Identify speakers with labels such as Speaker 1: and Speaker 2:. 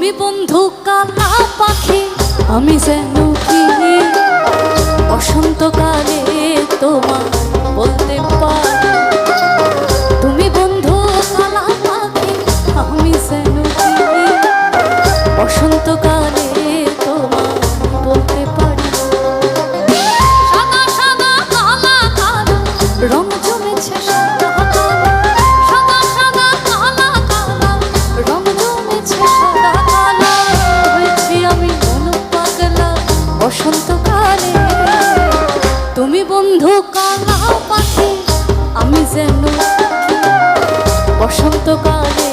Speaker 1: তুমি বন্ধু কালা পাখি, আমি যেন কি বসন্তকালে তোমার বলতে পারি। তুমি বন্ধু কালা পাখি, আমি যেন কি বসন্তকালে তোমার বলতে পারি। সাদা সাদা কালা কালা রং জমেছে, সাদা কালা সাদা সাদা কালা কালা রং জমেছে, সাদা কালা হয়েছি আমি মন পাগলা বসন্তকালে। তুমি বন্ধু কালা পাখি, আমি যেন বসন্তকালে